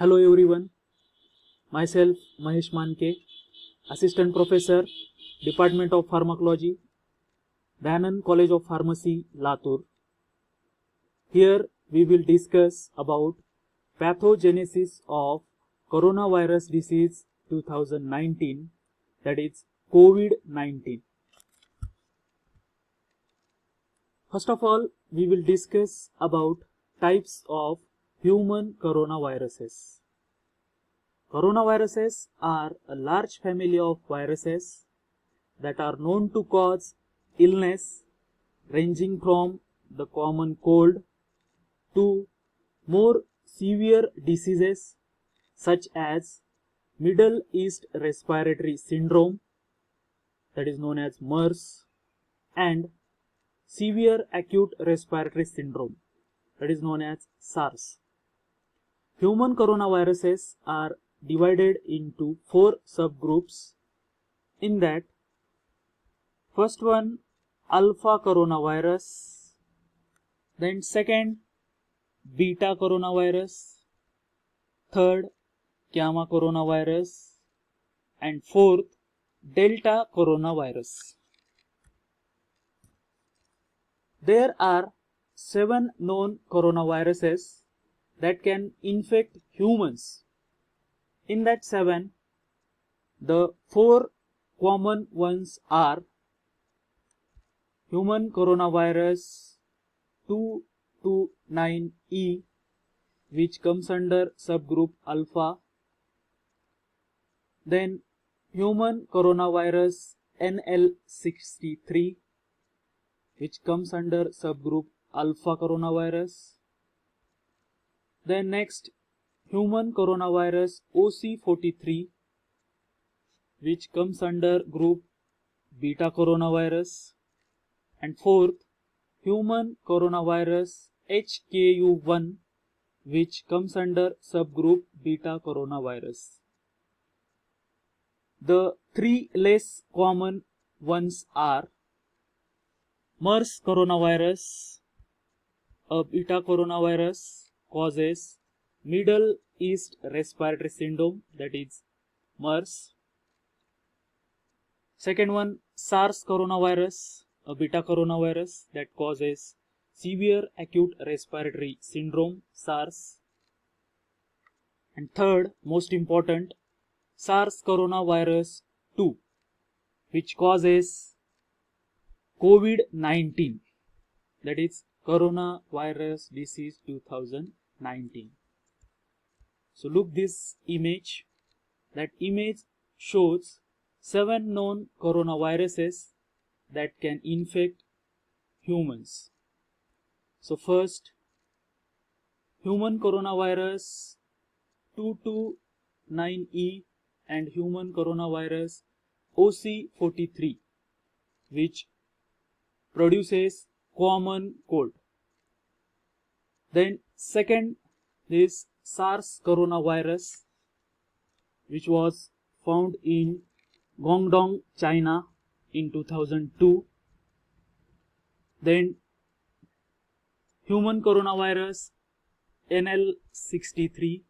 Hello everyone, myself Mahesh Manke, Assistant Professor, Department of Pharmacology, Danan College of Pharmacy, Latur. Here we will discuss about pathogenesis of coronavirus disease 2019, that is COVID-19. First of all, we will discuss about types of human coronaviruses. Coronaviruses are a large family of viruses that are known to cause illness ranging from the common cold to more severe diseases such as Middle East Respiratory Syndrome, that is known as MERS, and Severe Acute Respiratory Syndrome, that is known as SARS. Human coronaviruses are divided into 4 subgroups. In that, first one, alpha coronavirus, then second, beta coronavirus, third, gamma coronavirus, and fourth, delta coronavirus. There are 7 known coronaviruses that can infect humans. In that 7, the 4 common ones are human coronavirus 229E, which comes under subgroup alpha, then human coronavirus NL63, which comes under subgroup alpha coronavirus, then next human coronavirus OC43, which comes under group beta coronavirus, and fourth, human coronavirus HKU1, which comes under subgroup beta coronavirus. The 3 less common ones are MERS coronavirus, a beta coronavirus, causes Middle East Respiratory Syndrome, that is MERS. Second one, SARS coronavirus, a beta coronavirus that causes Severe Acute Respiratory Syndrome, SARS. And third, most important, SARS coronavirus 2, which causes COVID-19, that is coronavirus disease 2019. So look this image. That image shows 7 known coronaviruses that can infect humans. So first, human coronavirus 229E and human coronavirus OC43, which produces common cold. Then second is SARS coronavirus, which was found in Guangdong, China in 2002. Then human coronavirus NL63,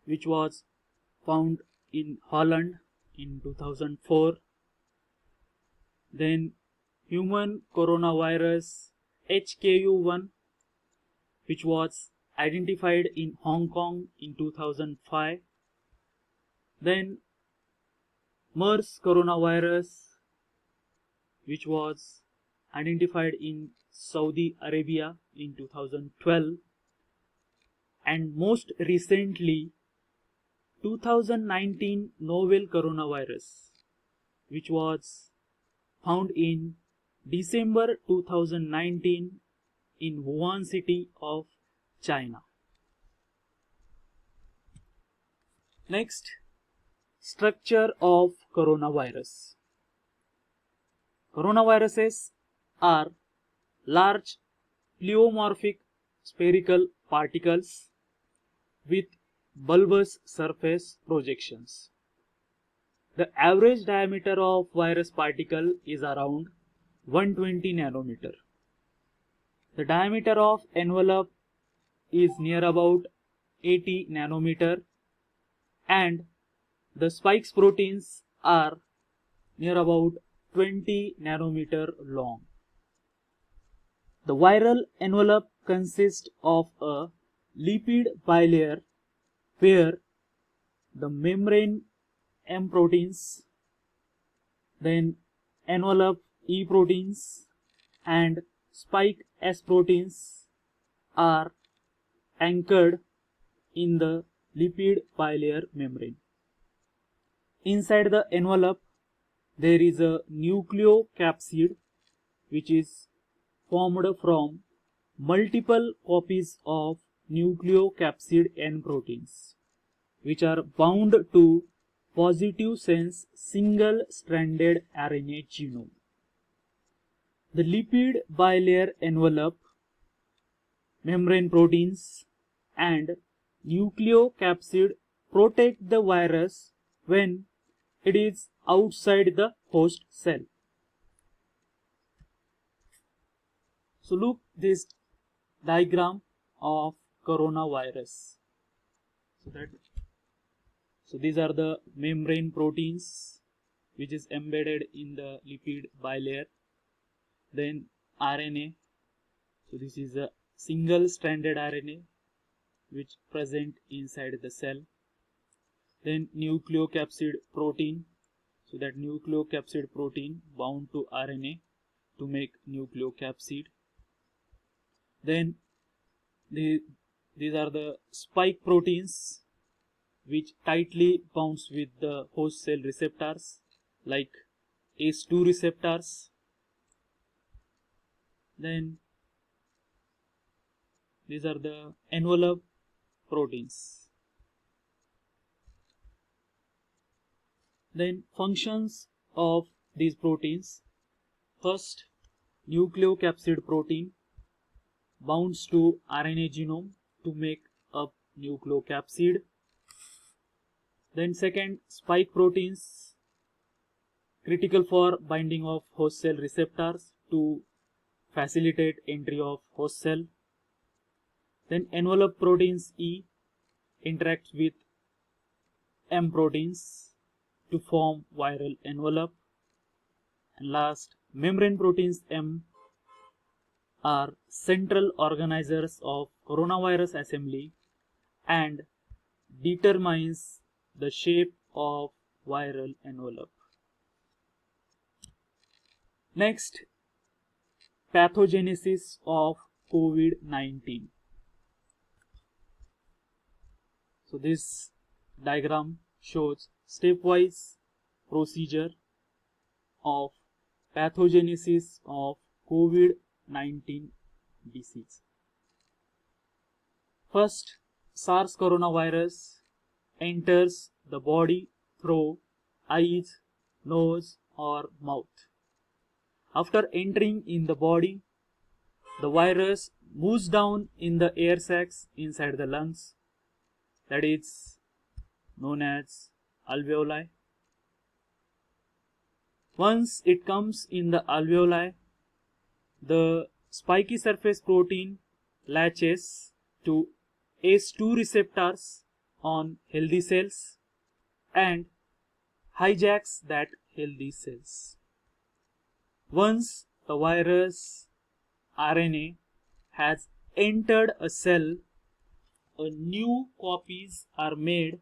which was found in Holland in 2004. Then human coronavirus HKU1, which was identified in Hong Kong in 2005. Then MERS coronavirus, which was identified in Saudi Arabia in 2012. And most recently, 2019 novel coronavirus, which was found in December 2019 in Wuhan city of China. Next, structure of coronavirus. Coronaviruses are large pleomorphic spherical particles with bulbous surface projections. The average diameter of virus particle is around 120 nanometer. The diameter of envelope is near about 80 nanometer, and the spikes proteins are near about 20 nanometer long. The viral envelope consists of a lipid bilayer where the membrane M proteins, then envelope E proteins, and spike S proteins are anchored in the lipid bilayer membrane. Inside the envelope, there is a nucleocapsid which is formed from multiple copies of nucleocapsid N proteins, which are bound to positive sense single-stranded RNA genome. The lipid bilayer envelope, membrane proteins, and nucleocapsid protect the virus when it is outside the host cell. So look this diagram of coronavirus. So these are the membrane proteins which is embedded in the lipid bilayer. Then RNA. So this is a single-stranded RNA which present inside the cell. Then nucleocapsid protein. So that nucleocapsid protein bound to RNA to make nucleocapsid. Then these are the spike proteins which tightly bounds with the host cell receptors like ACE2 receptors. Then these are the envelope proteins. Then functions of these proteins. First, nucleocapsid protein bounds to RNA genome to make up nucleocapsid. Then second, spike proteins critical for binding of host cell receptors to facilitate entry of host cell. Then envelope proteins E interacts with M proteins to form viral envelope. And last, membrane proteins M are central organizers of coronavirus assembly and determines the shape of viral envelope. Next, pathogenesis of COVID-19. So this diagram shows stepwise procedure of pathogenesis of COVID-19 disease. First, SARS coronavirus enters the body through eyes, nose, or mouth. After entering in the body, the virus moves down in the air sacs inside the lungs, that is known as alveoli. Once it comes in the alveoli, the spiky surface protein latches to ACE2 receptors on healthy cells and hijacks that healthy cells. Once the virus RNA has entered a cell, a new copies are made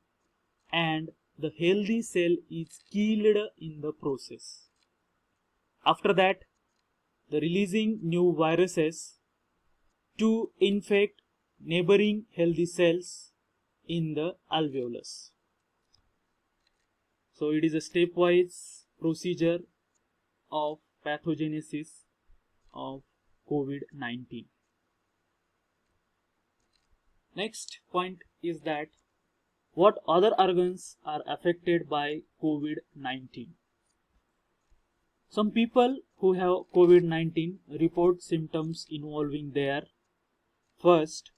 and the healthy cell is killed in the process. After that, the releasing new viruses to infect neighboring healthy cells in the alveolus. So it is a stepwise procedure of pathogenesis of COVID-19. Next point is that what other organs are affected by COVID-19. Some people who have COVID-19 report symptoms involving their first,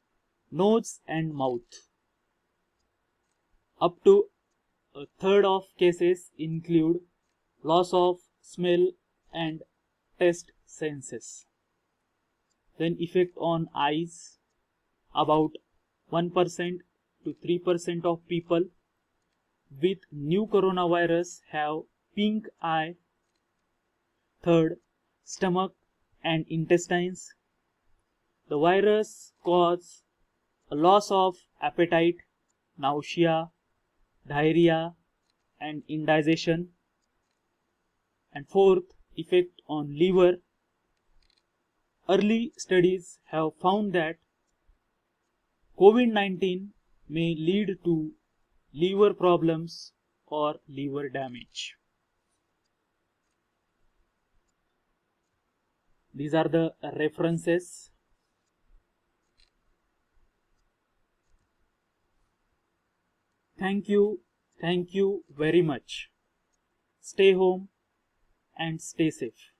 nose and mouth. Up to a third of cases include loss of smell and taste senses. Then effect on eyes, about 1% to 3% of people with new coronavirus have pink eye. Third, stomach and intestines. The virus causes a loss of appetite, nausea, diarrhea, and indigestion. And fourth, effect on liver. Early studies have found that COVID-19 may lead to liver problems or liver damage. These are the references. Thank you very much. Stay home and stay safe.